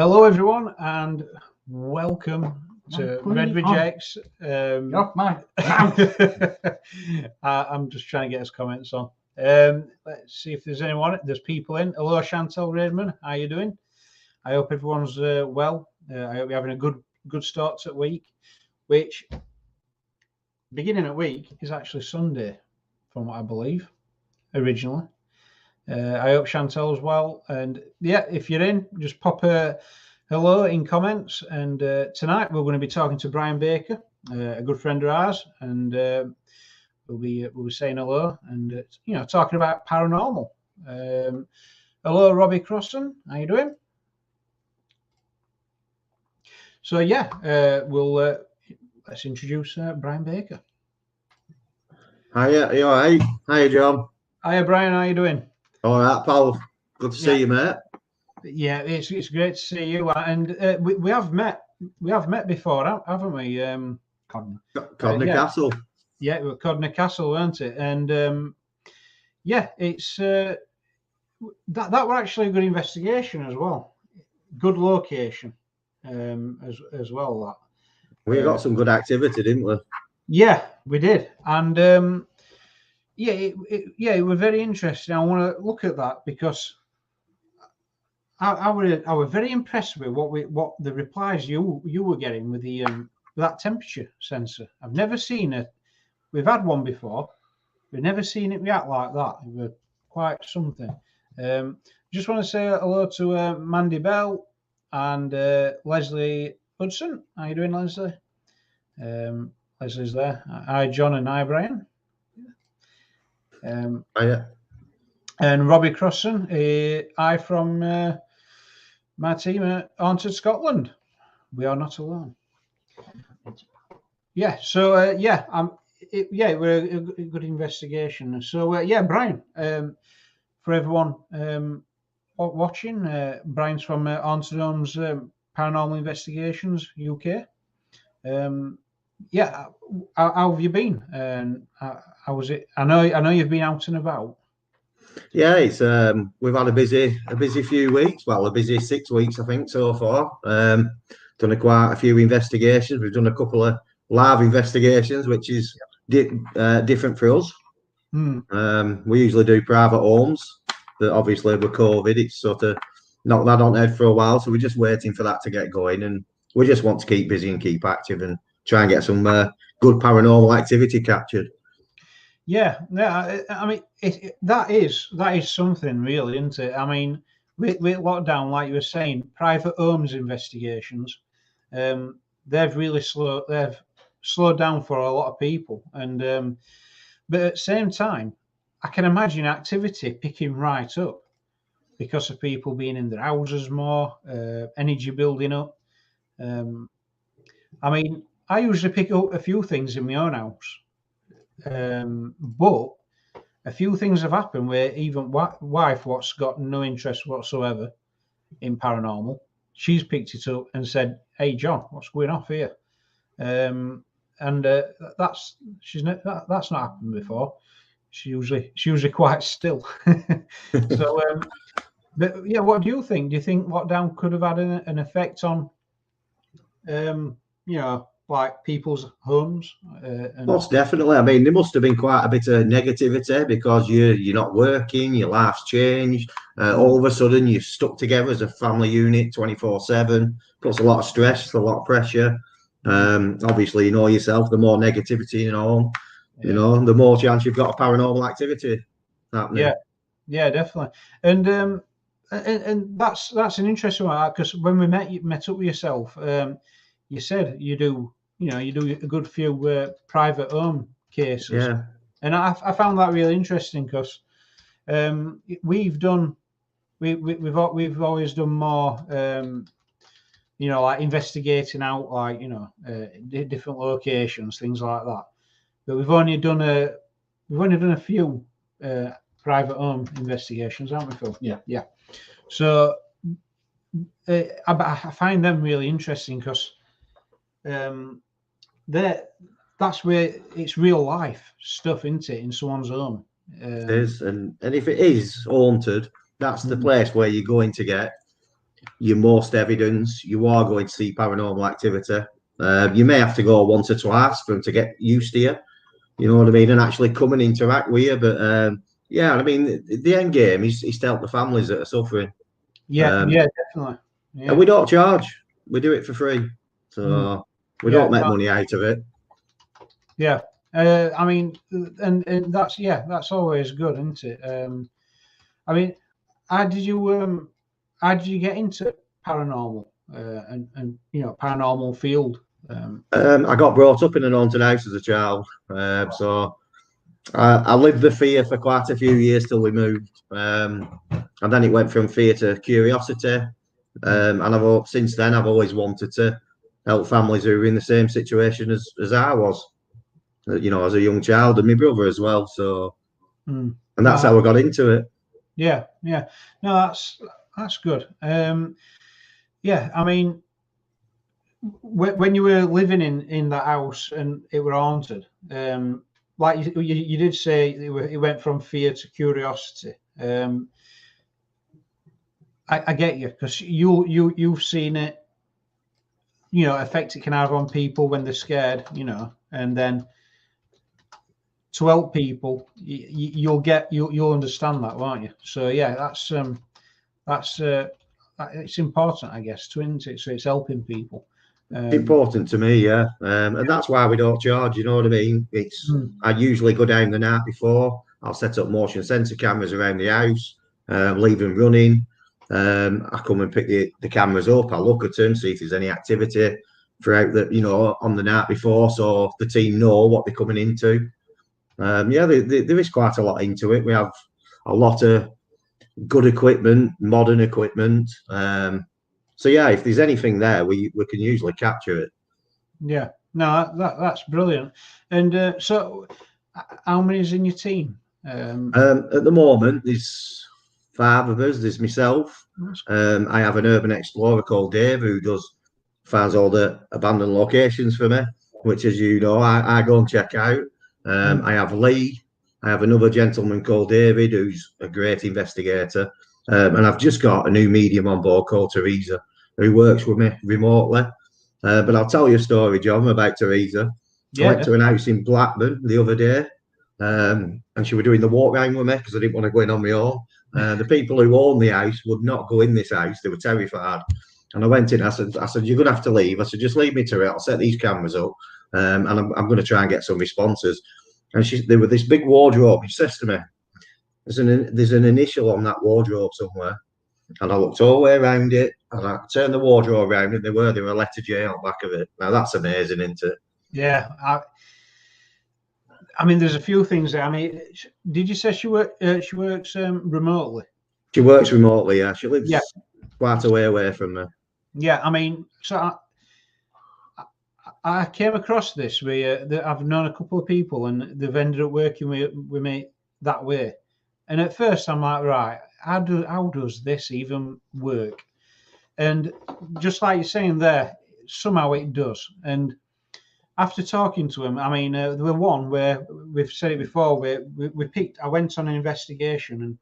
Hello, everyone, and welcome to Red Rejects. I'm just trying to get his comments on. Let's see if there's anyone. There's people in. Hello, Chantel Redman. How you doing? I hope everyone's well. I hope you're having a good start to the week, which beginning of week is actually Sunday, from what I believe, originally. I hope Chantel's well, and yeah, if you're in, just pop a hello in comments. And tonight we're going to be talking to Brian Baker, a good friend of ours, and we'll be saying hello and talking about paranormal. Hello, Robbie Crossan, how you doing? So yeah, let's introduce Brian Baker. Hiya, you all right? Hiya, John. Hiya, Brian, how you doing? All right, pal. Good to see you, mate. Yeah, it's great to see you. And we have met before, haven't we? Codney Castle. Yeah, it was Codney Castle, weren't it? And it's that were actually a good investigation as well. Good location, as well. That we got some good activity, didn't we? Yeah, we did, and it was very interesting. I want to look at that because I was very impressed with what the replies you were getting with the that temperature sensor. I've never seen it. We've had one before. We've never seen it react like that. It was quite something. Just want to say hello to Mandy Bell and Leslie Hudson. How you doing, Leslie? Leslie's there. Hi, John, and hi, Brian. Hiya. And Robbie Crossan, I from my team at Haunted Scotland. We are not alone. Yeah, so it was a good investigation. So Brian, for everyone watching, Brian's from Haunted Homes Paranormal Investigations UK. How have you been? How was it? I know you've been out and about. Yeah, it's we've had a busy few weeks. Well, a busy 6 weeks, I think, so far. Done quite a few investigations. We've done a couple of live investigations, which is different for us. We usually do private homes, but obviously with COVID, it's sort of knocked that on head for a while. So we're just waiting for that to get going, and we just want to keep busy and keep active and try and get some good paranormal activity captured. Yeah, I mean, that is something really, isn't it? I mean, with lockdown, like you were saying, private homes investigations, they've really slowed down for a lot of people, and but at the same time, I can imagine activity picking right up because of people being in their houses more, energy building up. I mean, I usually pick up a few things in my own house. But a few things have happened where even wife, what's got no interest whatsoever in paranormal, she's picked it up and said, "Hey, John, what's going off here?" That's not happened before. She's usually quite still. So, but yeah, what do you think? Do you think lockdown could have had an effect on, like people's homes? Most definitely. I mean, there must have been quite a bit of negativity because you're not working, your life's changed. All of a sudden, you're stuck together as a family unit 24/7. Puts a lot of stress, a lot of pressure. Obviously, you know yourself, the more negativity in a home, the more chance you've got of paranormal activity happening. Yeah, definitely. And that's an interesting one, because when we met up with yourself, you said you do a good few private home cases. Yeah. And I found that really interesting because we've always done more like investigating out, like different locations, things like that. But we've only done a few private home investigations, haven't we, Phil? Yeah. So I find them really interesting because that's where it's real life stuff, isn't it, in someone's home? It is, and if it is haunted, that's the place where you're going to get your most evidence, you are going to see paranormal activity. You may have to go once or twice for them to get used to you. You know what I mean, and actually come and interact with you. But yeah, I mean, the end game is to help the families that are suffering. Yeah, yeah, definitely. And Yeah. we don't charge; we do it for free, Mm. so we Yeah, don't make no, money out of it. yeah. I mean, and that's always good, isn't it? I mean, how did you get into paranormal and paranormal field? I got brought up in an haunted house as a child, so I lived the fear for quite a few years till we moved, and then it went from fear to curiosity. And since then I've always wanted to help families who are in the same situation as I was, as a young child, and my brother as well. So, Mm. and that's No, how I got into it. yeah, yeah. No, that's good. Yeah, I mean, when you were living in that house and it were haunted, like you did say, it went from fear to curiosity. I get you because you've seen it, effect it can have on people when they're scared, and then to help people, you'll understand that, won't you? So yeah, that's it's important, I guess, to isn't it? So it's helping people. It's important to me, yeah, and that's why we don't charge. You know what I mean? I usually go down the night before. I'll set up motion sensor cameras around the house, leave them running. I come and pick the cameras up. I look at them, see if there's any activity throughout on the night before, so the team know what they're coming into. Yeah, there is quite a lot into it. We have a lot of good equipment, modern equipment. So yeah, if there's anything there, we can usually capture it. Yeah, no, that's brilliant. And so, how many is in your team? At the moment, there's 5 of us. There's myself. I have an urban explorer called Dave who finds all the abandoned locations for me, which, as you know, I go and check out. I have Lee. I have another gentleman called David who's a great investigator. And I've just got a new medium on board called Teresa who works with me remotely. But I'll tell you a story, John, about Teresa. I went to an house in Blackburn the other day, and she was doing the walk round with me because I didn't want to go in on my own. The people who own the house would not go in this house; they were terrified. And I went in. I said, you're going to have to leave. I said, just leave me to it. I'll set these cameras up, and I'm going to try and get some responses. And there was this big wardrobe. She says to me, there's an initial on that wardrobe somewhere. And I looked all the way around it, and I turned the wardrobe around, and there were a letter J on the back of it. Now that's amazing, isn't it? Yeah, I mean, there's a few things there. I mean, did you say she works remotely? She works remotely. Yeah, she lives quite a way away from me. Yeah, I mean, so I came across this. I've known a couple of people, and they've ended up working with me that way. And at first, I'm like, right, how does this even work? And just like you're saying there, somehow it does. And after talking to him, I mean, there were one where we've said it before. We picked. I went on an investigation, and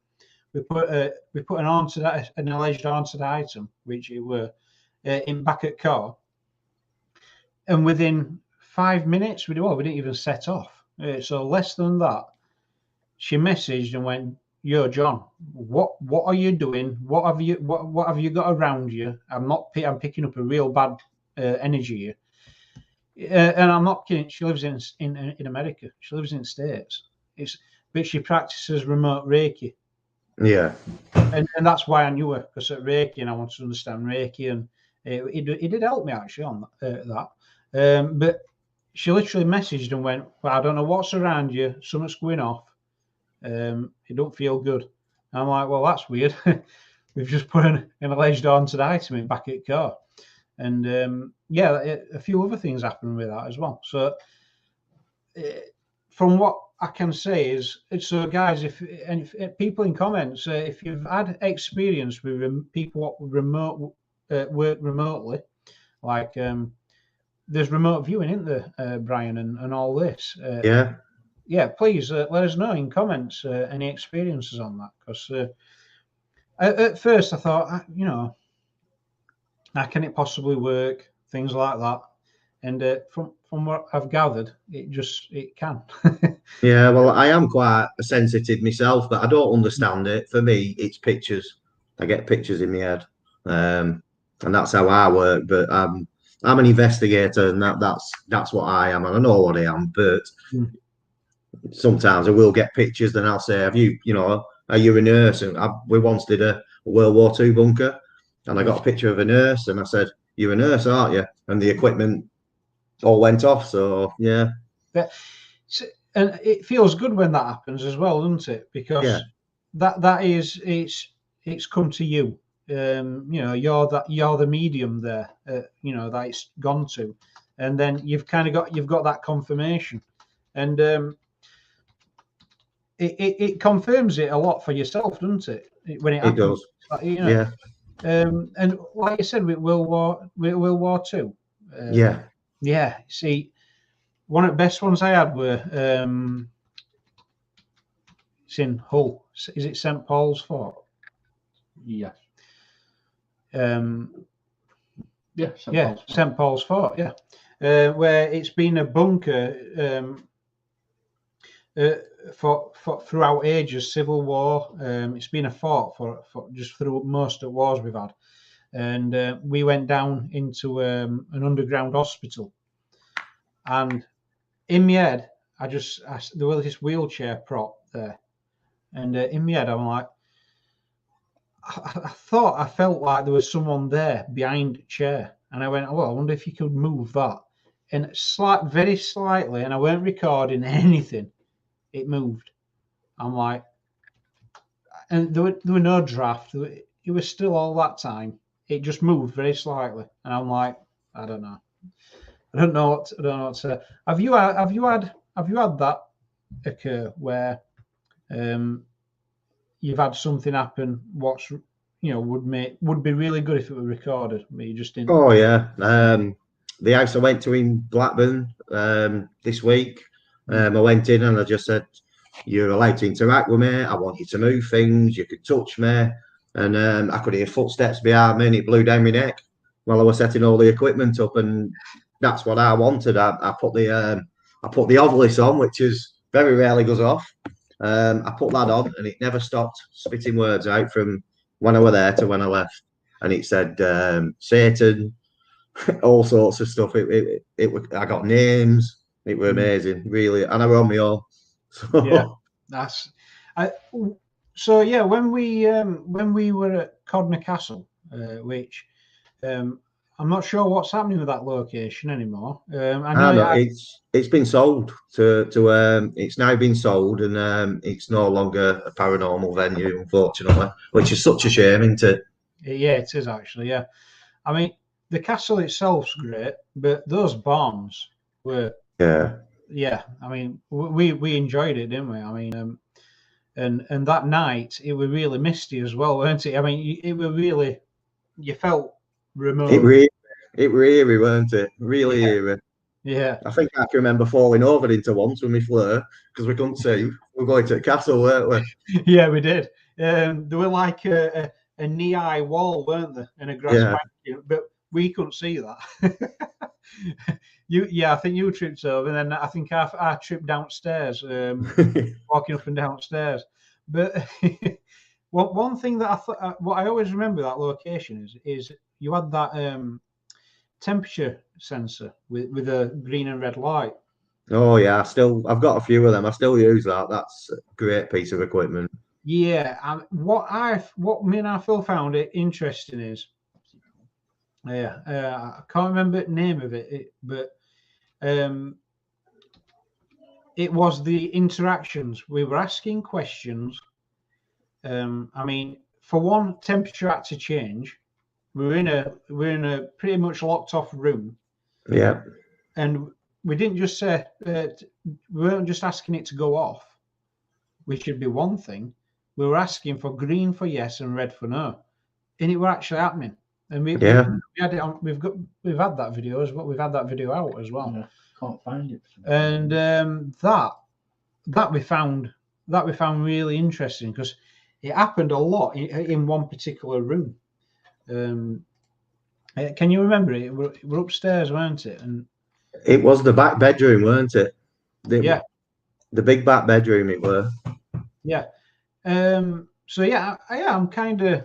we put an alleged haunted item, which it were, in back at car. And within 5 minutes, we didn't even set off. So less than that, she messaged and went, "Yo, John, what are you doing? What have you got around you? I'm picking up a real bad energy here." And I'm not kidding. She lives in America. She lives in the States. But she practices remote Reiki. Yeah. And that's why I knew her, because at Reiki, and I wanted to understand Reiki, and it did help me actually on that. But she literally messaged and went, "Well, I don't know what's around you. Something's going off. It don't feel good." And I'm like, "Well, that's weird. We've just put an alleged haunted item in back at car." And a few other things happened with that as well. So from what I can say is, so guys, if people in comments, if you've had experience with people work remotely, like there's remote viewing, isn't there, Brian, and all this? Yeah, please let us know in comments any experiences on that, because at first I thought, How can it possibly work? Things like that. And from what I've gathered, it can. Yeah, well, I am quite sensitive myself, but I don't understand it. For me, it's pictures. I get pictures in my head, and that's how I work. But I'm an investigator, and that's what I am, and I know what I am. But Mm. sometimes I will get pictures, then I'll say, "Have you, are you a nurse?" And we once did a World War II bunker, and I got a picture of a nurse, and I said, "You're a nurse, aren't you?" And the equipment all went off. So yeah, But, and it feels good when that happens as well, doesn't it? yeah, Because that is it's come to you. You're the medium there. That it's gone to, and then you've got that confirmation, and it confirms it a lot for yourself, doesn't it? When it it happens, does. you know. Yeah, And like I said, with World War II, yeah. yeah. See, one of the best ones I had were it's in Hull. Is it St Paul's Fort? Yes. Um, Yeah. St Paul's Fort. Yeah, where it's been a bunker for throughout ages, Civil War. It's been a fort for just through most of the wars we've had, and we went down into an underground hospital, and in my head, there was this wheelchair prop there, and in my head, I'm like, I thought I felt like there was someone there behind the chair, and I went, "Oh, I wonder if you could move that." And very slightly, and I weren't recording anything. It moved. I'm like, and there were no draft. It was still all that time. It just moved very slightly, and I'm like, I don't know. I don't know what to say. Have you had that occur where um, you've had something happen? Would be really good if it were recorded, but you just didn't. Oh yeah. The house I went to in Blackburn this week, I went in and I just said, "You're allowed to interact with me. I want you to move things. You could touch me." And I could hear footsteps behind me, and it blew down my neck while I was setting all the equipment up. And that's what I wanted. I put the Ovilus on, which is very rarely goes off. I put that on, and it never stopped spitting words out from when I were there to when I left. And it said Satan, all sorts of stuff. I got names. It were amazing, really, and I were on my own. Yeah, So, that's. I, so yeah, when we were at Codner Castle, which I'm not sure what's happening with that location anymore. I I know. know it's been sold to it's now been sold, and it's no longer a paranormal venue, unfortunately, which is such a shame, isn't it? Yeah, it is actually. Yeah, I mean the castle itself's great, but those barns were. Yeah, Yeah, I mean we enjoyed it, didn't we? I mean, and that night it was really misty as well, weren't it? I mean, it was really, you felt it remote. really, it really weren't it? Really Yeah, eerie. yeah, I think I can remember falling over into once with my flare because we couldn't see. We were going to the castle, weren't we? yeah, we did. There were like a knee-high wall, weren't there, and a grass Yeah. bank, but we couldn't see that. I think you tripped over, and then I think I tripped downstairs, walking up and downstairs. But one thing that I thought, what I always remember that location is you had that temperature sensor with a green and red light. Oh yeah, I've got a few of them. I still use that. That's a great piece of equipment. Yeah, and what me and I Phil found it interesting is, yeah, I can't remember the name of it, but um, it was the interactions. We were asking questions. I mean, for one, temperature had to change. We're in a pretty much locked off room, Yeah, and we didn't just say we weren't just asking it to go off, which should be one thing. We were asking for green for yes and red for no, and it were actually happening. And we yeah, had it on. We've had that video as well. We've had that video out as well. Yeah, can't find it. And that we found really interesting because it happened a lot in one particular room. Can you remember it? We're upstairs, weren't it? And It was the back bedroom, weren't it? yeah, The big back bedroom it were. yeah. So yeah, I'm kind of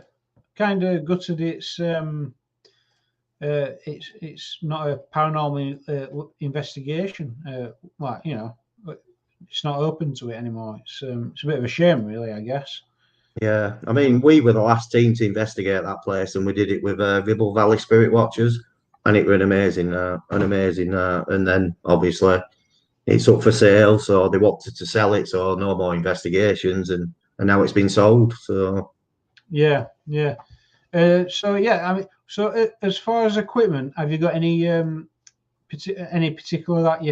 gutted. It's not a paranormal investigation. Like, you know, it's not open to it anymore. It's a bit of a shame, really, I guess. Yeah, I mean, we were the last team to investigate that place, and we did it with Ribble Valley Spirit Watchers, and it was and then obviously it's up for sale, so they wanted to sell it, so no more investigations, and now it's been sold. So Yeah, yeah. So yeah, I mean, so as far as equipment, have you got any particular that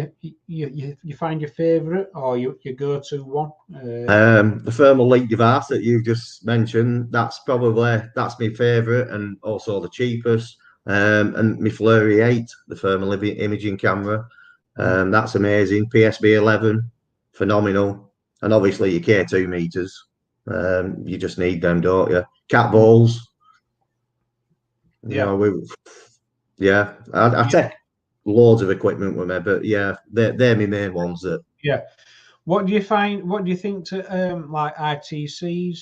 you find your favourite or your go-to one? the thermal link device that you just mentioned, that's my favourite, and also the cheapest. And my Flurry 8, the thermal imaging camera, that's amazing. PSB 11, phenomenal, and obviously your K2 meters. You just need them, don't you? Cat balls. Yeah. I take loads of equipment with me, but yeah, they're my main ones. That Yeah. What do you find? What do you think to like ITCs?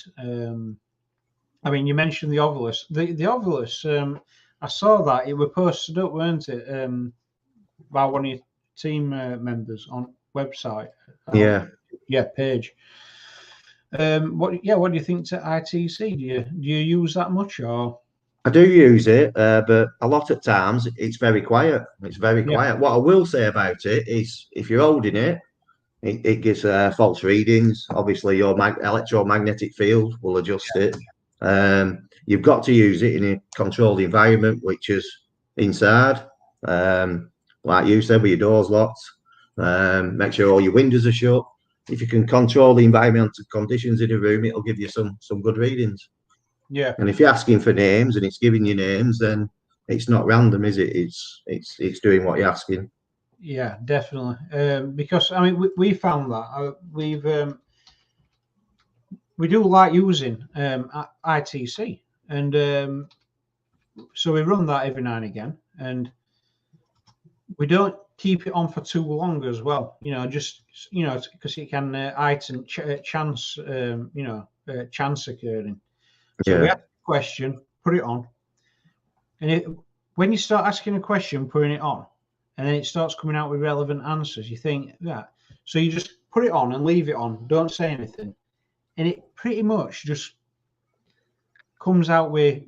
I mean, you mentioned the Ovilus. The Ovilus. I saw that it were posted up, weren't it? By one of your team members on website. yeah. Yeah, page. What do you think to ITC? Do you use that much or? I do use it, but a lot of times it's very quiet. It's very Yeah, quiet. What I will say about it is, if you're holding it, it gives false readings. Obviously, your electromagnetic field will adjust it. You've got to use it in a controlled environment, which is inside. Like you said, with your doors locked. Make sure all your windows are shut. If you can control the environmental conditions in a room, it'll give you some good readings. yeah, And if you're asking for names and it's giving you names, then it's not random, is it? It's doing what you're asking. yeah, definitely. Because I mean, we found that we do like using ITC, and so we run that every now and again, and we don't keep it on for too long as well. You know, just because it can heighten chance, chance occurring. So we Yeah, ask a question, put it on, and when you start asking a question, putting it on, and then it starts coming out with relevant answers, you think that. So you just put it on and leave it on. Don't say anything, and it pretty much just comes out with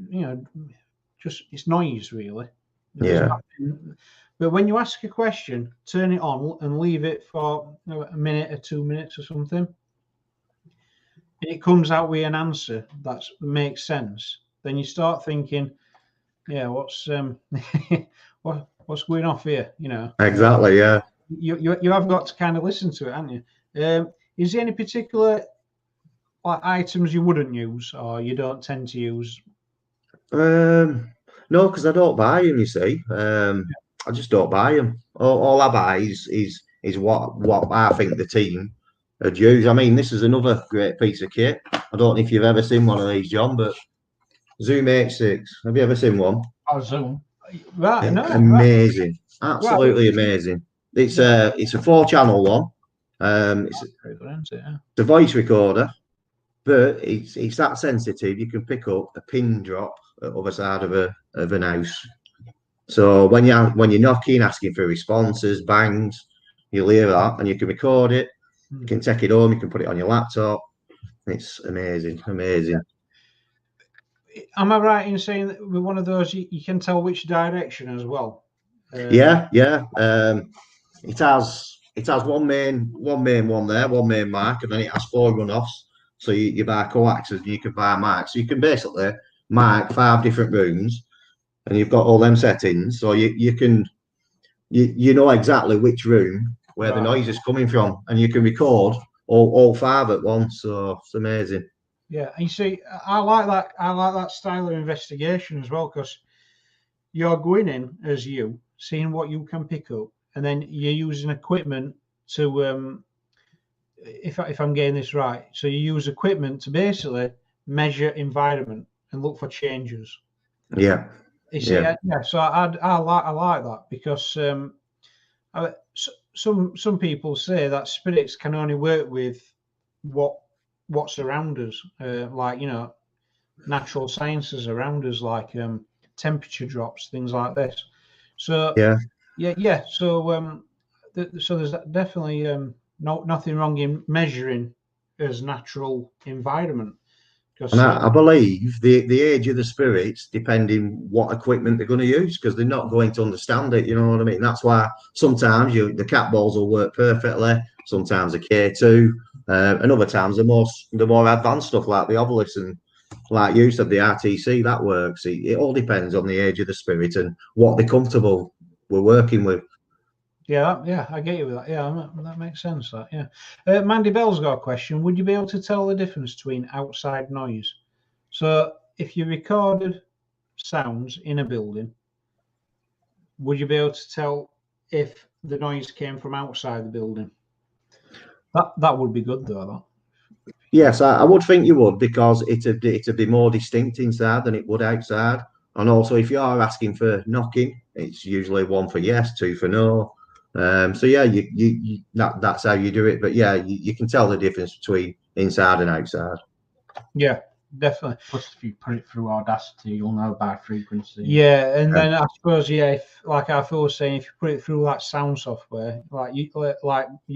just it's noise really. There's yeah, nothing. But when you ask a question, turn it on and leave it for a minute or 2 minutes or something, and it comes out with an answer that makes sense. Then you start thinking, yeah, what's going off here? exactly. Yeah. You have got to kind of listen to it, haven't you? Is there any particular like items you wouldn't use or you don't tend to use? No, because I don't buy them. You see, I just don't buy them. All I buy is what I think the team would use. I mean, this is another great piece of kit. I don't know if you've ever seen one of these, John, but Zoom H6. Have you ever seen one? I'll zoom. Right, no, right, Amazing, right. absolutely amazing. It's Yeah, a 4-channel one. It's very good, isn't it? Yeah. a voice recorder, but it's that sensitive. You can pick up a pin drop at the other side of an house. So when you're knocking, asking for responses, bangs, you'll hear that, and you can record it. You can take it home. You can put it on your laptop. It's amazing, amazing. Am I right in saying that with one of those you can tell which direction as well? Yeah, yeah. It has one main one there, one main mark, and then it has 4 run-offs. So you buy coaxes and you can buy marks. So you can basically mark 5 different rooms, and you've got all them settings. So you know exactly which room where the noise is coming from, and you can record all 5 at once. So it's amazing. Yeah, and you see, I like that. I like that style of investigation as well because you're going in as you, seeing what you can pick up, and then you're using equipment to if I'm getting this right, so you use equipment to basically measure environment and look for changes. Yeah. You see, yeah. So I like that because some people say that spirits can only work with what's around us, like natural sciences around us, like temperature drops, things like this. So yeah. So so there's definitely nothing wrong in measuring as natural environment. And I believe the age of the spirits, depending what equipment they're going to use, because they're not going to understand it. You know what I mean? That's why sometimes the cat balls will work perfectly. Sometimes a K2, and other times the more advanced stuff like the obelisks and, like you said, the RTC that works. It all depends on the age of the spirit and what they're comfortable we're working with. Yeah, I get you with that. Yeah, that makes sense. That yeah. Mandy Bell's got a question. Would you be able to tell the difference between outside noise? So if you recorded sounds in a building, would you be able to tell if the noise came from outside the building? That would be good though. That. Yes, I would think you would, because it'd be more distinct inside than it would outside. And also, if you are asking for knocking, it's usually one for yes, two for no. So yeah, that's how you do it. But yeah, you can tell the difference between inside and outside. Yeah, definitely. Plus, if you put it through Audacity, you'll know by frequency. Yeah, and then I suppose if, like I was saying, if you put it through that sound software, like you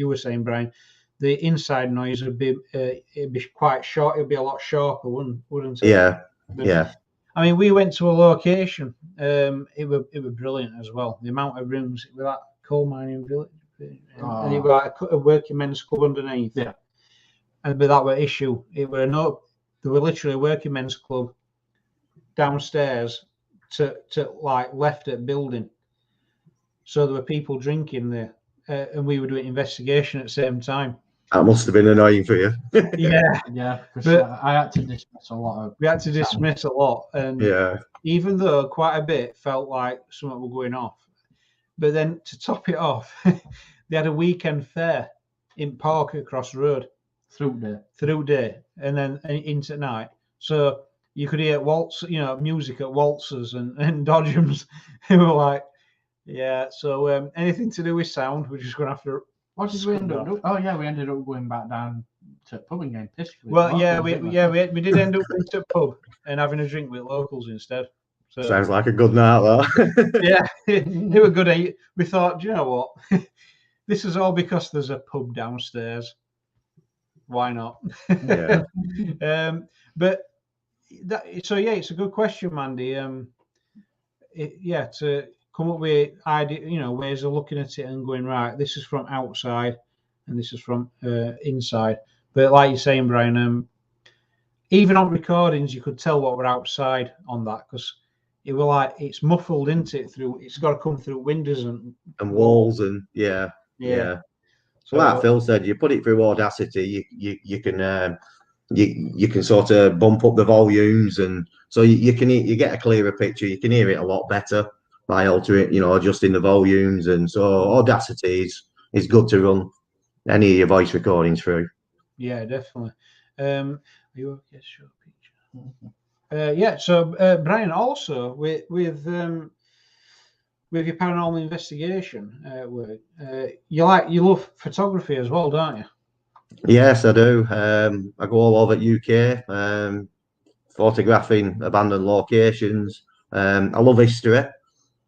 were saying, Brian, the inside noise would be it'd be quite short. It'd be a lot sharper, wouldn't it? Yeah, but, yeah. I mean, we went to a location. It was brilliant as well. The amount of rooms, it was that coal mining village, and it was like a working men's club underneath. Yeah, and but that were issue. It were there were literally a working men's club downstairs to like left at building. So there were people drinking there, and we were doing investigation at the same time. That must have been annoying for you. yeah. But I had to dismiss a lot. We had to dismiss a lot, and even though quite a bit felt like something were going off, but then to top it off, they had a weekend fair in Park across the road through day, and then into night. So you could hear music at waltzers and dodgems. And we're like, yeah. So anything to do with sound, we're just going to have to. What did we end up doing? Oh yeah, we ended up going back down to pub and getting pissed. Well, we did end up going to a pub and having a drink with locals instead. So, sounds like a good night, though. Yeah, it was good. We thought, do you know what? This is all because there's a pub downstairs. Why not? Yeah. But it's a good question, Mandy. To come up with ways of looking at it and going, right, this is from outside and this is from inside. But like you're saying, Brian, even on recordings, you could tell what we're outside on that, because it were like it's muffled into it through. It's got to come through windows and walls and yeah. So, like Phil said, you put it through Audacity, you can you can sort of bump up the volumes, and so you get a clearer picture. You can hear it a lot better by altering, adjusting the volumes, and so Audacity is good to run any of your voice recordings through. Yeah, definitely. Are you okay? Show picture. So Brian, also with your paranormal investigation work, you love photography as well, don't you? Yes, I do. I go all over UK, photographing abandoned locations. I love history.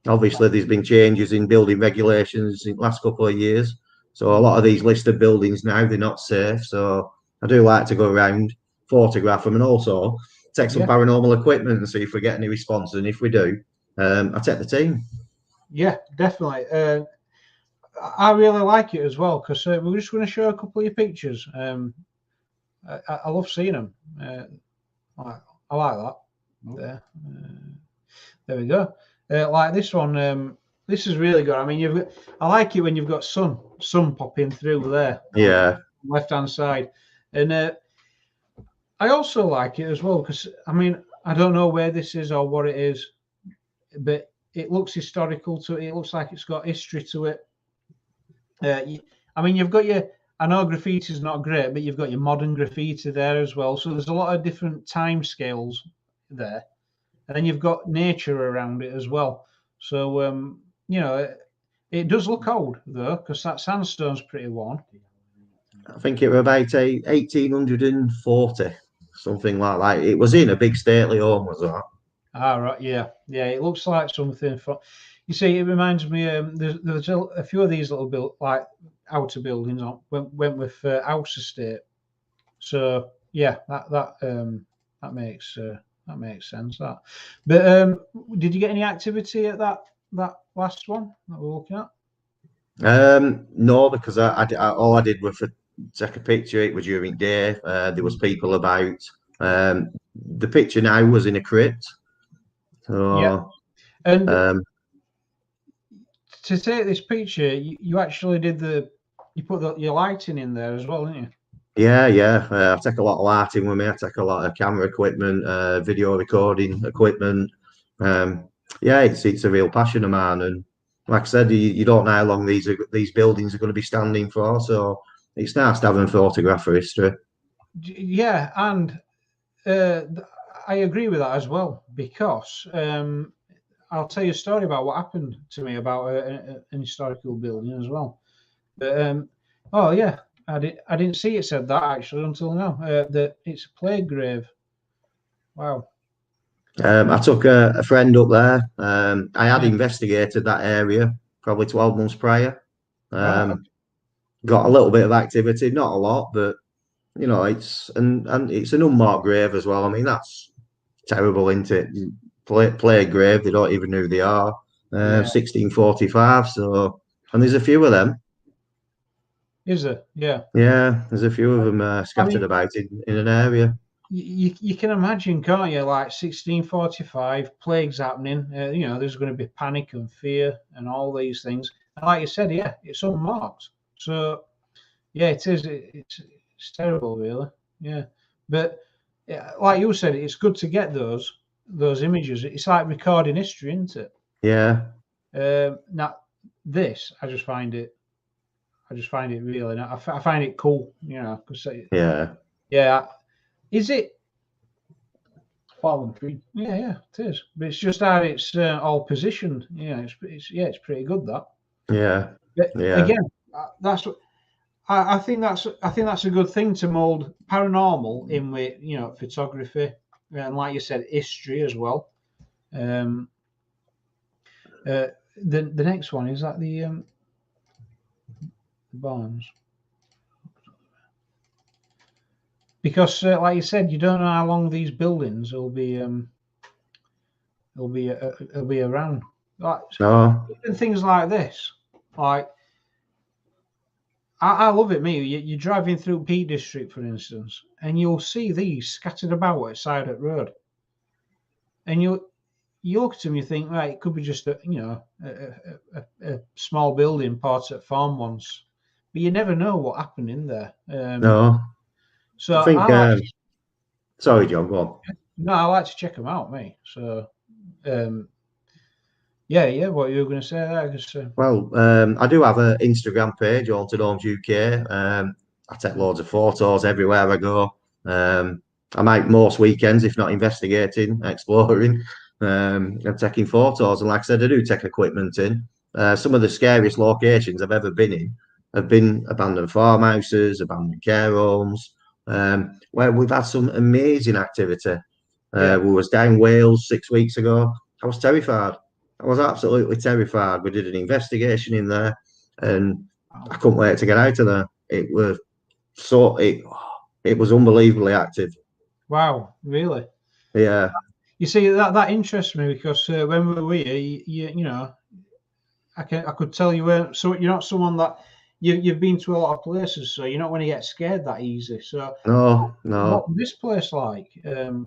Obviously, there's been changes in building regulations in the last couple of years. So a lot of these listed buildings now, they're not safe. So I do like to go around, photograph them, and also take some paranormal equipment and see if we get any response. And if we do, I take the team. Yeah, definitely. I really like it as well, because we're just going to show a couple of your pictures. I love seeing them. I like that. There we go. Like this one. This is really good. I mean, I like it when you've got sun popping through there. Yeah. Left hand side, and I also like it as well because I mean I don't know where this is or what it is, but it looks historical to it. It looks like it's got history to it. I mean, you've got I know graffiti is not great, but you've got your modern graffiti there as well. So there's a lot of different time scales there. and then you've got nature around it as well. So it does look old though, because that sandstone's pretty worn. I think it was about 1840, something like that. It was in a big stately home, was that? Ah, right, yeah. It looks like something from. You see, it reminds me. There's a few of these little like outer buildings went with house estate. So yeah, that makes sense. That. But did you get any activity at that last one that we're looking at? No, because all I did was take a picture. It was during day. There was people about. The picture now was in a crypt. So, yeah, and to take this picture, you actually did you put your lighting in there as well, didn't you? Yeah. I take a lot of lighting with me. I take a lot of camera equipment, video recording equipment. It's a real passion of mine, and like I said, you don't know how long these buildings are going to be standing for. So it's nice to have them photograph for history. Yeah, and I agree with that as well, because I'll tell you a story about what happened to me about an historical building as well. But oh yeah, I didn't see it said that actually until now. That it's a plague grave. Wow. I took a friend up there. I had investigated that area probably 12 months prior. Right. Got a little bit of activity, not a lot, but it's and it's an unmarked grave as well. I mean, that's terrible, isn't it? Play a grave, they don't even know who they are. 1645. So, and there's a few of them. Is there? Yeah. Yeah, there's a few of them scattered about in an area. You can imagine, can't you? Like 1645, plagues happening. There's going to be panic and fear and all these things. And like you said, yeah, it's unmarked. So yeah, it is. It's terrible, really. Yeah, but like you said, it's good to get those images. It's like recording history, isn't it? Yeah. Now this, I just find it really. I find it cool, because yeah. Is it fallen tree? Yeah, it is. But it's just how it's all positioned. It's pretty good that. Yeah. But Yeah. again, that's what I think that's a good thing to mold paranormal in with photography and, like you said, history as well. The next one is that the barns. Because, like you said, you don't know how long these buildings will be around. Like, even things like this, like I love it. You're driving through Peak District, for instance, and you'll see these scattered about at side of the road, and you look at them, you think, right, it could be just a small building, part of farm once, but you never know what happened in there. No. So I think. Sorry, John. Go on. No, I like to check them out, mate. So, yeah. What you were going to say there? Well, I do have an Instagram page, Haunted Homes UK. I take loads of photos everywhere I go. I might most weekends, if not investigating, exploring, and taking photos. And like I said, I do take equipment in. Some of the scariest locations I've ever been in have been abandoned farmhouses, abandoned care homes, where we've had some amazing activity. We was down Wales 6 weeks ago. I was terrified. I was absolutely terrified. We did an investigation in there, and I couldn't wait to get out of there. It was unbelievably active. Wow, really? Yeah. You see, that interests me, because when we were here, I could tell you were. So you're not someone that you've been to a lot of places, so you're not going to get scared that easy. So No. What's this place like? That's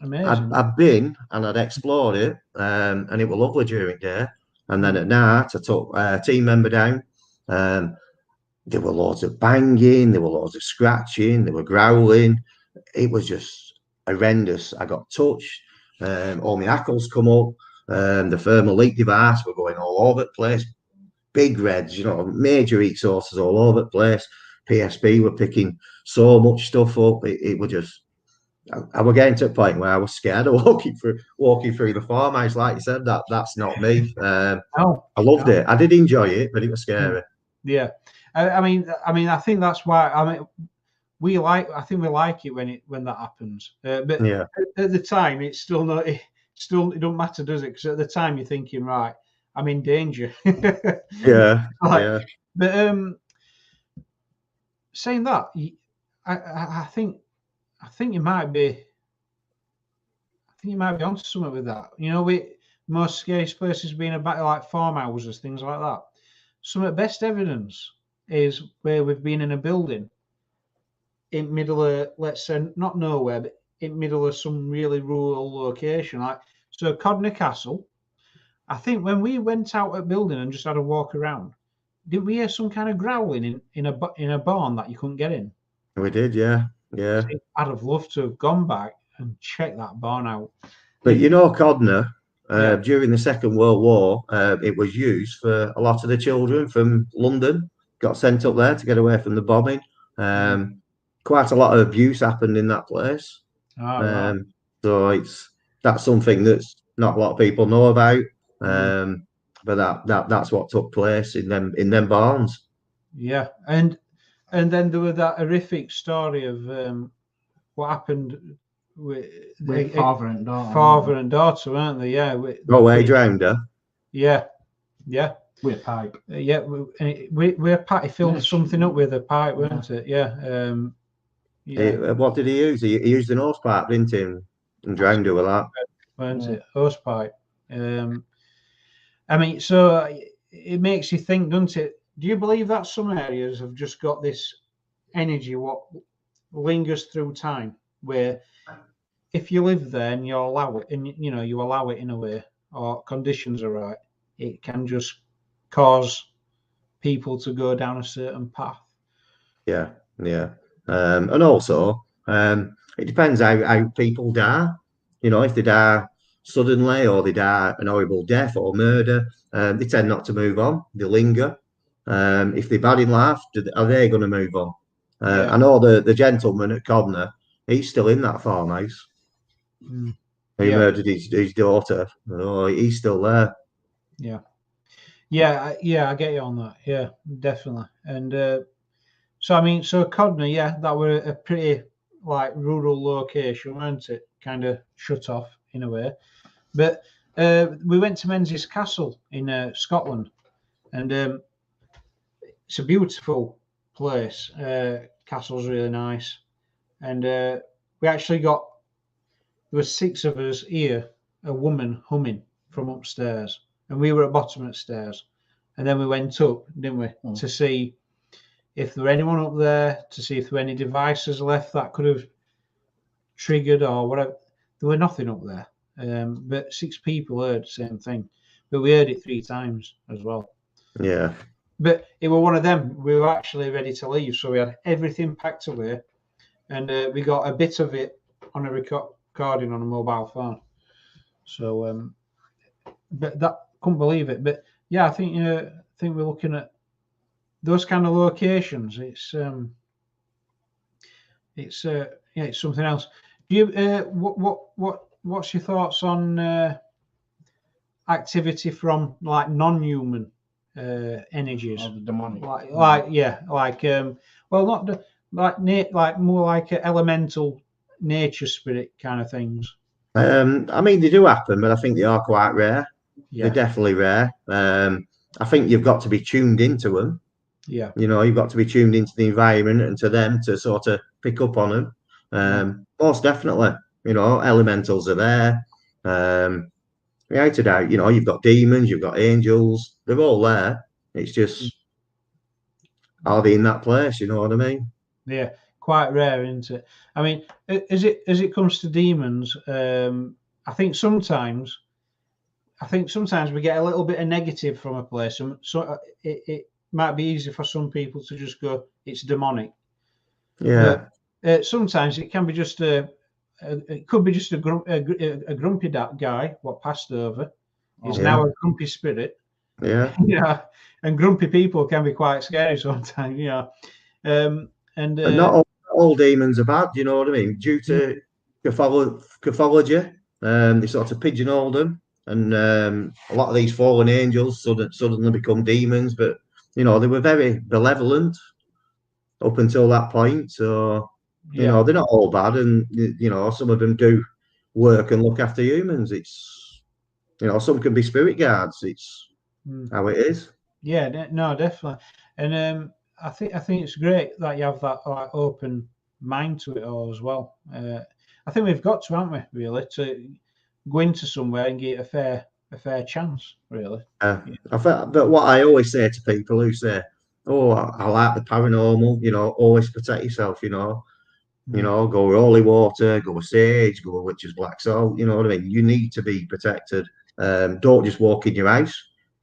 amazing. I've been and I'd explored it, and it was lovely during day. And then at night, I took a team member down. There were loads of banging, there were loads of scratching, there were growling. It was just horrendous. I got touched. All my hackles come up. The thermal leak device were going all over the place. Big reds, major heat sources all over the place. PSP were picking so much stuff up. It was just I was getting to a point where I was scared of walking through the farmhouse. Like you said, that's not me. No, I loved no. it. I did enjoy it, but it was scary. Yeah, I mean, I think that's why. I mean, I think we like it when that happens. But Yeah, at the time, it's still not. It don't matter, does it? Because at the time, you're thinking, right, I'm in danger. yeah, Like, yeah. but saying that, I think you might be. I think you might be onto something with that. You know, we most scariest places being about like farmhouses, things like that. Some of the best evidence is where we've been in a building in middle of, let's say, not nowhere, but in middle of some really rural location. Like, so Codnor Castle, I think when we went out at building and just had a walk around, did we hear some kind of growling in a barn that you couldn't get in? We did, yeah, yeah. See, I'd have loved to have gone back and checked that barn out. But you know, Codnor, Yeah. during the Second World War, it was used for a lot of the children from London, got sent up there to get away from the bombing. Quite a lot of abuse happened in that place. Right. So that's something that's not a lot of people know about. Mm. But that's what took place in them barns. Yeah, and then there was that horrific story of what happened with father and daughter. Father and daughter, weren't they? Yeah. Oh, he drowned her. Yeah. With a pipe. Yeah. We Patty filled something up with a pipe, weren't it? Yeah. What did he use? He used an hose pipe, didn't he? And drowned her with that. Weren't it? Hose pipe. I mean, so it makes you think, doesn't it? Do you believe that some areas have just got this energy what lingers through time, where if you live there and you allow it, and you allow it in a way, or conditions are right, it can just cause people to go down a certain path. Yeah. And also, it depends how people die. You know, if they die suddenly or they die an horrible death or murder, they tend not to move on. They linger. If they're bad in life, are they going to move on? I know the gentleman at Codnor, he's still in that farmhouse. He murdered his daughter. Oh, he's still there. Yeah, I get you on that. Yeah, definitely. And so I mean, so Codnor, yeah, that were a pretty like rural location, weren't it? Kind of shut off in a way. But we went to Menzies Castle in Scotland, and it's a beautiful place. Castle's really nice, and we actually got, there were 6 of us here, a woman humming from upstairs, and we were at bottom of the stairs, and then we went up, didn't we, to see if there were anyone up there, to see if there were any devices left that could have triggered or whatever. There were nothing up there, but 6 people heard the same thing, but we heard it 3 times as well. Yeah. But it was one of them. We were actually ready to leave, so we had everything packed away, and we got a bit of it on a recording on a mobile phone. So, but that, couldn't believe it. But yeah, I think we're looking at those kind of locations. It's something else. Do you what's your thoughts on activity from like non-human energies? Oh, the demonic. Well, not like more like elemental nature spirit kind of things. I mean, they do happen, but I think they are quite rare. Yeah. They're definitely rare. I think you've got to be tuned into them. Yeah. You know, you've got to be tuned into the environment and to them to sort of pick up on them. Most definitely, you know, elementals are there. Without a doubt, you know, you've got demons, you've got angels, they're all there. It's just, are they in that place? You know what I mean? Yeah, quite rare, isn't it? I mean, as it comes to demons, I think sometimes we get a little bit of negative from a place, and so it might be easy for some people to just go, it's demonic. Yeah. But, sometimes it can be just it could be just a grumpy guy what passed over. Is now a grumpy spirit. Yeah. Yeah, and grumpy people can be quite scary sometimes. Yeah, and not all demons are bad. You know what I mean? Due to cathology. They sort of pigeonholed them, and a lot of these fallen angels suddenly become demons. But they were very benevolent up until that point. So Yeah. they're not all bad, and some of them do work and look after humans. It's some can be spirit guards. It's how it is. Yeah, no, definitely. And I think it's great that you have that like open mind to it all as well. I think we've got to, haven't we, really, to go into somewhere and get a fair chance, really. Yeah. But what I always say to people who say, "Oh, I like the paranormal," always protect yourself. Go with holy water, go with sage, go with witch's black salt. You know what I mean? You need to be protected. Don't just walk in your house.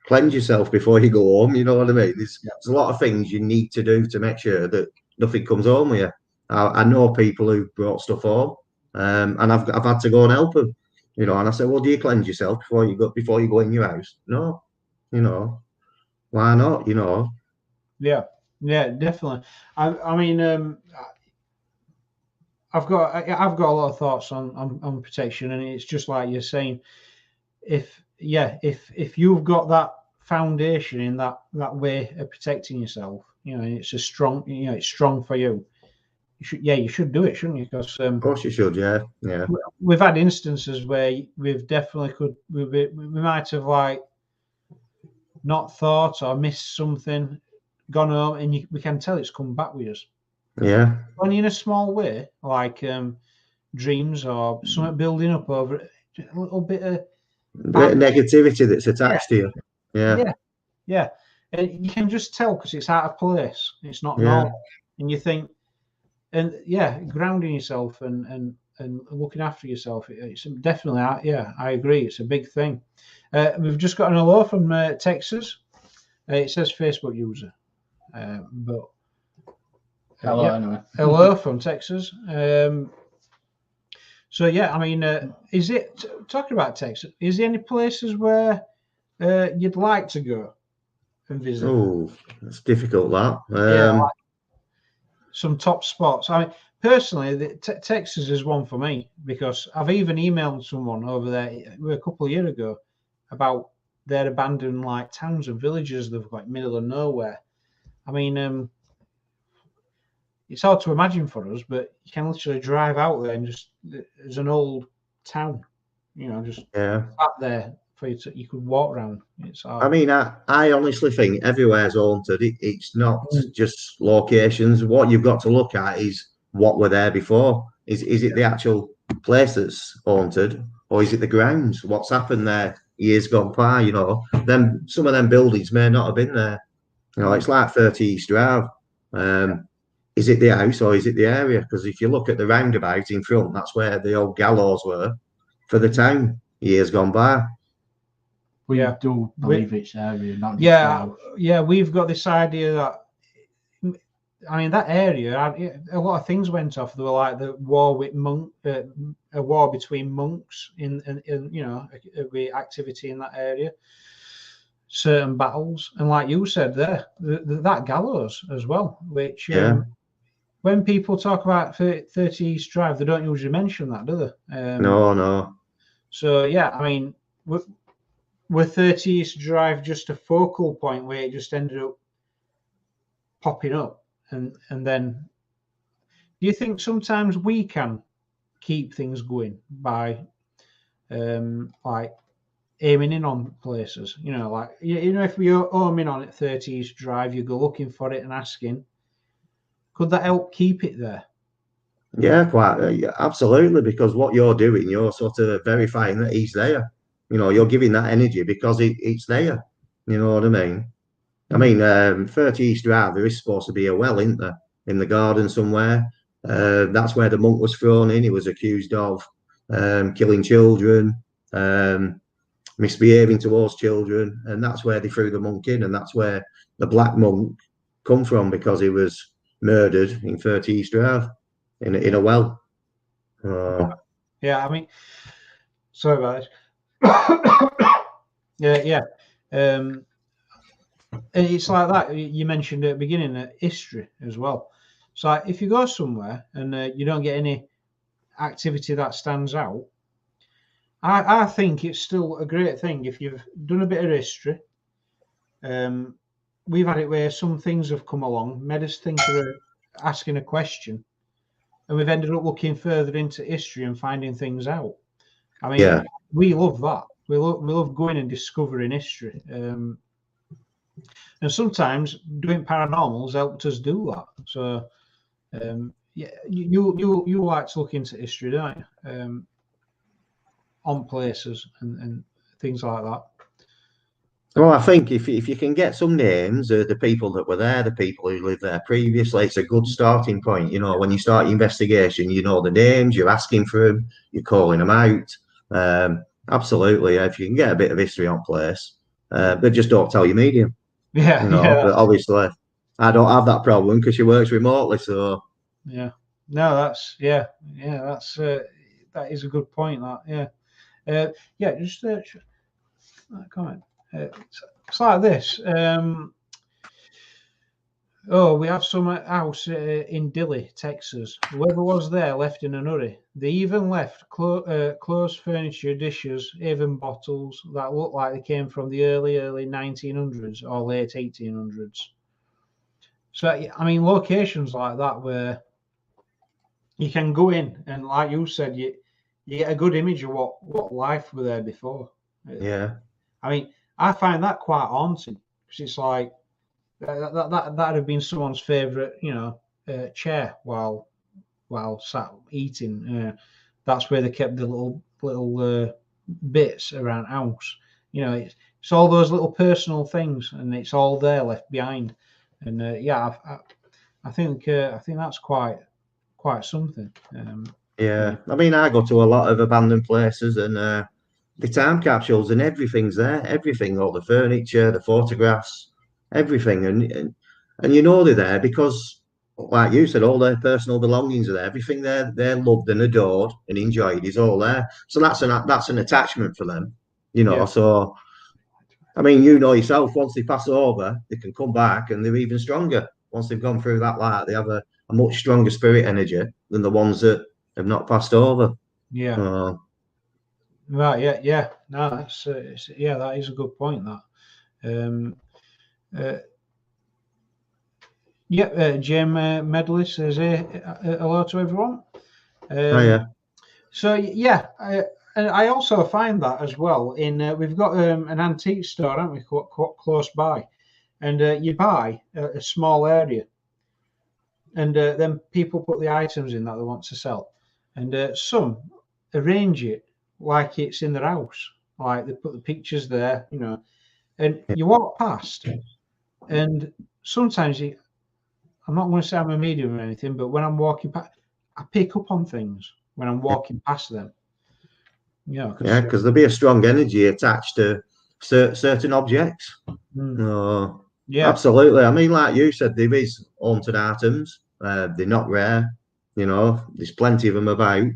Cleanse yourself before you go home. You know what I mean? There's a lot of things you need to do to make sure that nothing comes home with you. I know people who brought stuff home, and I've had to go and help them. And I said, "Well, do you cleanse yourself before you go in your house?" No, why not? Yeah, yeah, definitely. I mean, I've got a lot of thoughts on protection, and it's just like you're saying. If you've got that foundation in that way of protecting yourself, it's it's strong for you. You should do it, shouldn't you? Because Of course you should. Yeah, yeah, we've had instances where we've definitely we might have like not thought or missed something, gone home, and we can tell it's come back with us. yeah. Only in a small way, like dreams or something building up over a little bit of Bit of bad. negativity that's Yeah, attached to you. Yeah, yeah, yeah. And you can just tell because it's out of place. It's not yeah, normal, and you think, and yeah, grounding yourself and looking after yourself. It's definitely, yeah, I agree. It's a big thing. We've just got an hello from Texas. It says Facebook user, but Hello, yeah, anyway. hello from Texas. So yeah, I mean, is it talking about Texas? Is there any places where you'd like to go and visit? Oh, it's difficult that. Yeah, like some top spots. I mean, personally, Texas is one for me because I've even emailed someone over there a couple of years ago about their abandoned like towns and villages they've got middle of nowhere. I mean, it's hard to imagine for us, but you can literally drive out there and just there's an old town, just Yeah. up there for you could walk around. It's I hard. mean, I honestly think everywhere's haunted. It's not Mm. just locations. What you've got to look at is what were there before. Is it the actual place that's haunted, or is it the grounds? What's happened there years gone by? Then some of them buildings may not have been there. It's like 30 East Drive. Is it the house or is it the area? Because if you look at the roundabout in front, that's where the old gallows were for the town years gone by. We Yeah. do believe it's area, not just Yeah, house. yeah, we've got this idea that I mean that area. A lot of things went off. There were like the war with a war between monks in with activity in that area, certain battles, and like you said there, that gallows as well. Which Yeah. when people talk about 30 East Drive, they don't usually mention that, do they? No, no. So yeah, I mean, were 30 East Drive just a focal point where it just ended up popping up, and then do you think sometimes we can keep things going by like aiming in on places? Like if we home in on it 30 East Drive, you go looking for it and asking, could that help keep it there? Yeah, quite. Yeah, absolutely. Because what you're doing, you're sort of verifying that he's there. You're giving that energy because it's there. You know what I mean? I mean, 30 East Drive, there is supposed to be a well, isn't there? In the garden somewhere. That's where the monk was thrown in. He was accused of killing children, misbehaving towards children. And that's where they threw the monk in. And that's where the black monk come from because he was murdered in 30 East Drive in a well. Yeah, I mean, sorry about this. Yeah, yeah. And it's like that. You mentioned at the beginning history as well. So if you go somewhere and you don't get any activity that stands out. I think it's still a great thing if you've done a bit of history. We've had it where some things have come along, made us think of asking a question, and we've ended up looking further into history and finding things out. I mean, we love that. We love going and discovering history. And sometimes doing paranormals helped us do that. So, yeah, you like to look into history, don't you? On places and things like that. Well, I think if you can get some names of the people that were there, the people who lived there previously, it's a good starting point. You know, when you start your investigation, you know the names, you're asking for them, you're calling them out. Absolutely, if you can get a bit of history on place, but just don't tell your medium. Yeah, you know. yeah, But obviously, I don't have that problem because she works remotely. So yeah. No, that's that's that is a good point. That yeah, just comment. It's like this. Oh, we have some house in Dilley, Texas. Whoever was there left in a hurry. They even left clothes, furniture, dishes, even bottles that looked like they came from the early 1900s or late 1800s. So, I mean, locations like that where you can go in and, like you said, you get a good image of what life were there before. yeah, I mean, I find that quite haunting because it's like that'd have been someone's favourite, chair while sat eating. That's where they kept the little bits around house. It's all those little personal things, and it's all there left behind. And I think that's quite something. yeah. I mean, I go to a lot of abandoned places, and the time capsules and everything's there. Everything, all the furniture, the photographs, everything, and you know they're there because, like you said, all their personal belongings are there. Everything they're loved and adored and enjoyed is all there. So that's an attachment for them, Yeah. So I mean, you know yourself, once they pass over, they can come back and they're even stronger. Once they've gone through that light, they have a much stronger spirit energy than the ones that have not passed over. Yeah. Right. Yeah. No, that's that is a good point. That. Jim Medley says hello to everyone. Oh yeah. So and I also find that as well. We've got an antique store, haven't we, close by, and you buy a small area, and then people put the items in that they want to sell, and some arrange it like it's in their house, like they put the pictures there, and you walk past, and sometimes I'm not going to say I'm a medium or anything, but when I'm walking past, I pick up on things when I'm walking past them. Yeah, because there'll be a strong energy attached to certain objects. Absolutely. I mean, like you said, there is haunted items. They're not rare. There's plenty of them about.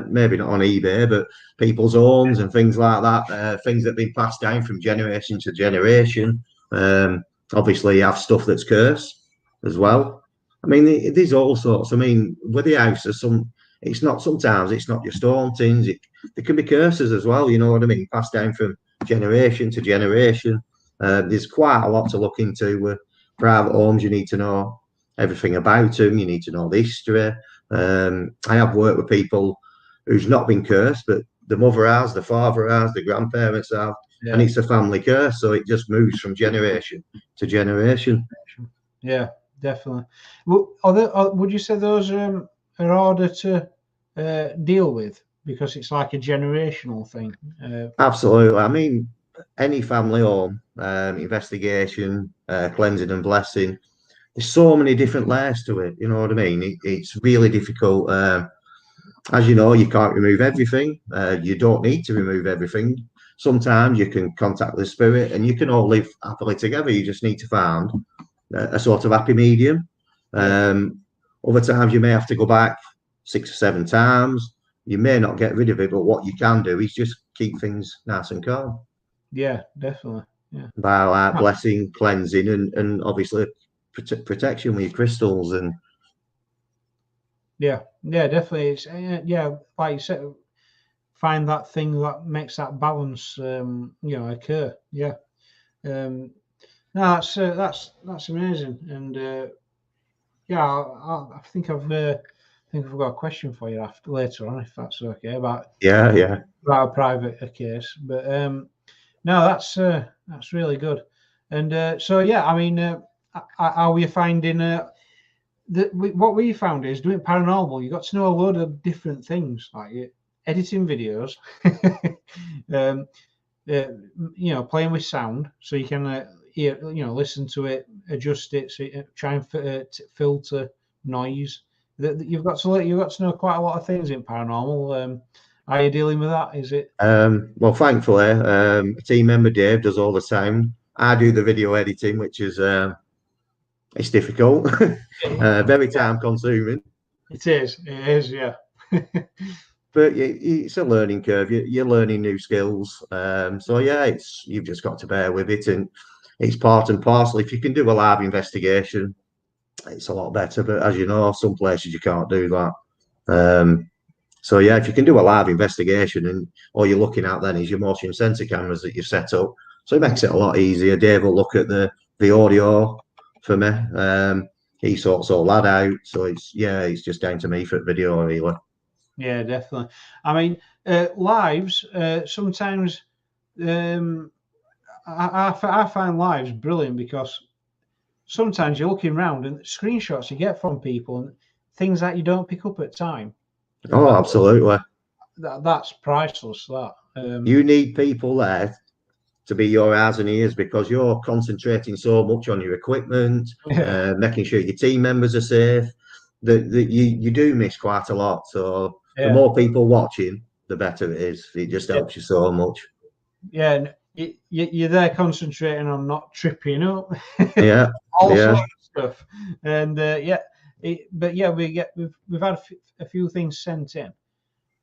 Maybe not on eBay, but people's homes and things like that. Things that have been passed down from generation to generation. Obviously, you have stuff that's cursed as well. I mean, there's all sorts. I mean, with the house, sometimes it's not just hauntings. There can be curses as well. You know what I mean? Passed down from generation to generation. There's quite a lot to look into with private homes. You need to know everything about them. You need to know the history. I have worked with people who's not been cursed, but the mother has, the father has, the grandparents have, and it's a family curse. So it just moves from generation to generation. Yeah, definitely. Would you say those are harder to deal with because it's like a generational thing? Absolutely. I mean, any family home investigation, cleansing and blessing, there's so many different layers to it. You know what I mean? It's really difficult. As you know, you can't remove everything. You don't need to remove everything. Sometimes you can contact the spirit and you can all live happily together. You just need to find a sort of happy medium. Other times you may have to go back 6 or 7 times. You may not get rid of it, but what you can do is just keep things nice and calm. Yeah, definitely. Yeah. By like blessing, cleansing, and obviously protection with your crystals and Yeah, definitely. It's yeah, like you said, find that thing that makes that balance, occur. Yeah. No, that's amazing, and yeah, I think I've got a question for you after later on, if that's okay, Yeah, yeah. about a private case. But no, that's really good. And so yeah, I mean, how are you finding what we found is doing paranormal. You got to know a load of different things, like editing videos, um, playing with sound, so you can hear, listen to it, adjust it, so try and filter noise. You've got to know quite a lot of things in paranormal. How are you dealing with that? Is it? Well, thankfully, a team member Dave does all the sound. I do the video editing, which is it's difficult, very Yeah, time consuming. it is. It is. Yeah. But it's a learning curve. You're learning new skills. So yeah, you've just got to bear with it, and it's part and parcel. If you can do a live investigation, it's a lot better. But as you know, some places you can't do that. So yeah, if you can do a live investigation, and all you're looking at then is your motion sensor cameras that you've set up, so it makes it a lot easier. Dave will look at the audio for me. He sorts all that out, so it's just down to me for video really. Yeah, definitely. I mean, lives sometimes. Um, I find lives brilliant because sometimes you're looking around and screenshots you get from people and things that you don't pick up at time. Oh, absolutely. That's priceless. That You need people there to be your eyes and ears because you're concentrating so much on your equipment, yeah, making sure your team members are safe, that you do miss quite a lot. So the yeah, more people watching, the better it is. It just yeah, helps you so much. yeah. And you're there concentrating on not tripping up, Yeah, all yeah, sorts of stuff. And but yeah, we've had a few things sent in,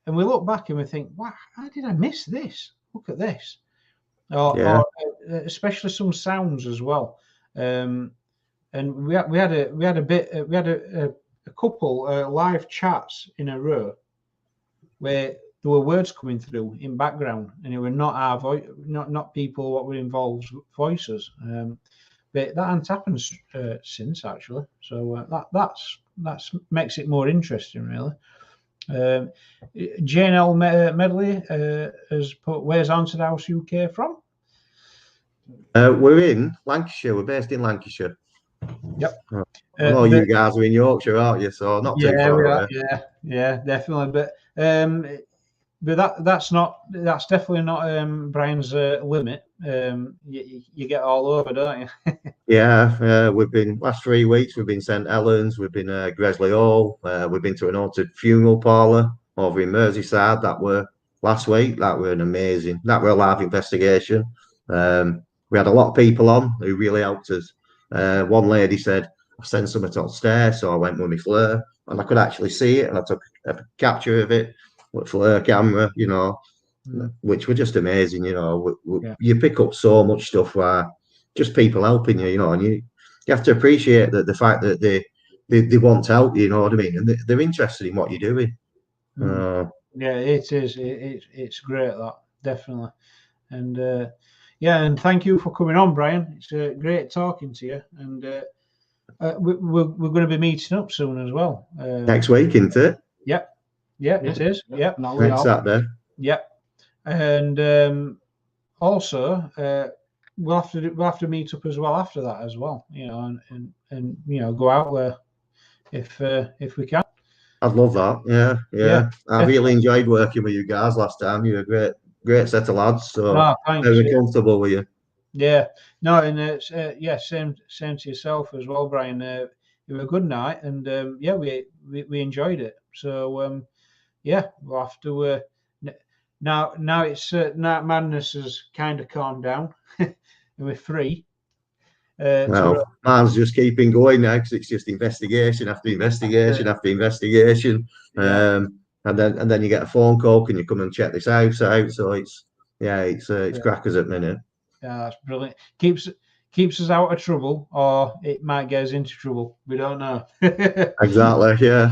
and we look back and we think, wow, how did I miss this? Look at this. yeah. Or especially some sounds as well. And we had a couple live chats in a row where there were words coming through in background, and it were not our voice, not people what were involved voices. But that hasn't happened since actually, so that's makes it more interesting, really. Um, Jane L. Medley has put, "Where's Haunted House UK from?" We're in Lancashire. We're based in Lancashire. Yep. I know But you guys are in Yorkshire, aren't you? So not too yeah, we far are. away. Yeah, definitely. But that's definitely not Brian's limit. You get all over, don't you? Yeah, we've been last 3 weeks. We've been St Helens. We've been Gresley Hall. We've been to an haunted funeral parlour over in Merseyside. That were last week. That were an amazing. That were a live investigation. We had a lot of people on who really helped us. One lady said, "I sent something upstairs," so I went with my flare, and I could actually see it, and I took a capture of it with flare camera. Which were just amazing. Yeah. You pick up so much stuff where just people helping you, and you have to appreciate that the fact that they want to help you, you know what I mean, and they're interested in what you're doing. Mm. Yeah, it is. It's great, that definitely. And yeah, and thank you for coming on, Brian. It's great talking to you. And we're going to be meeting up soon as well. Next week, isn't it? Yep. Yep, it is. Yep. Next Saturday. Yep. And also, we'll have to meet up as well after that as well. And go out there if we can. I'd love that. Yeah. I really enjoyed working with you guys last time. You're a great set of lads. So No, thanks. very comfortable with you. Yeah, no, and it's same to yourself as well, Brian. It was a good night, and yeah, we enjoyed it. So yeah, we'll have to now it's now madness has kind of calmed down, and we're free. Well, mine's just keeping going now because it's just investigation after investigation after investigation. Yeah. And then you get a phone call, can you come and check this house out? So it's crackers at the minute. Yeah, that's brilliant. Keeps us out of trouble, or it might get us into trouble. We don't know. Exactly. Yeah.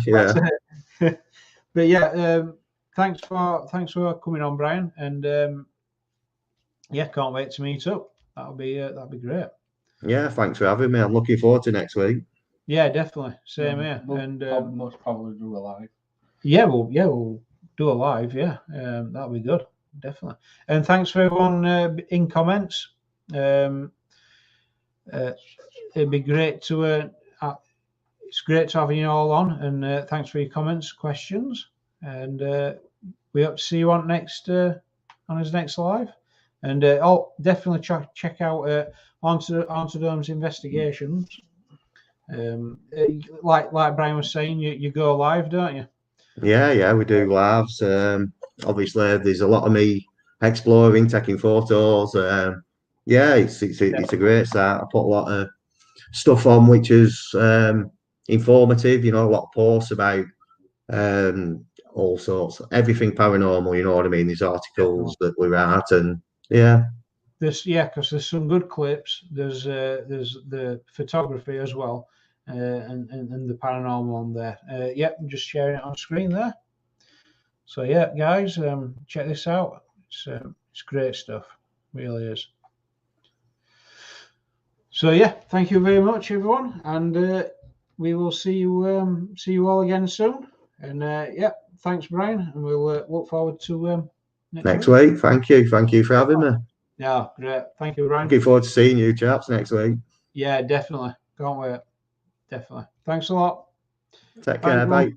But yeah, thanks for coming on, Brian, and yeah, can't wait to meet up. That'll be great. Yeah, thanks for having me. I'm looking forward to next week. Yeah, definitely. Same here. We'll And most probably do a live. yeah, we'll do a live. Yeah, that'll be good. Definitely. And thanks for everyone in comments. It'd be great to. It's great to have you all on, and thanks for your comments, questions, and we hope to see you on his next live. And definitely check out Onto Dome's investigations. Like Brian was saying, you go live, don't you? Yeah, we do lives. Obviously, there's a lot of me exploring, taking photos. Yeah, it's a great site. I put a lot of stuff on which is informative. You know, a lot of posts about all sorts, everything paranormal. You know what I mean? These articles that we write, and yeah. Because there's some good clips. There's the photography as well, and the paranormal on there. I'm just sharing it on screen there. So yeah, guys, check this out. It's great stuff, really is. So yeah, thank you very much, everyone, and we will see you all again soon. And thanks, Brian, and we'll look forward to next week. Thank you for having me. Yeah, great. Thank you, Brian. Looking forward to seeing you chaps next week. Yeah, definitely. Can't wait. Definitely. Thanks a lot. Take care. Bye.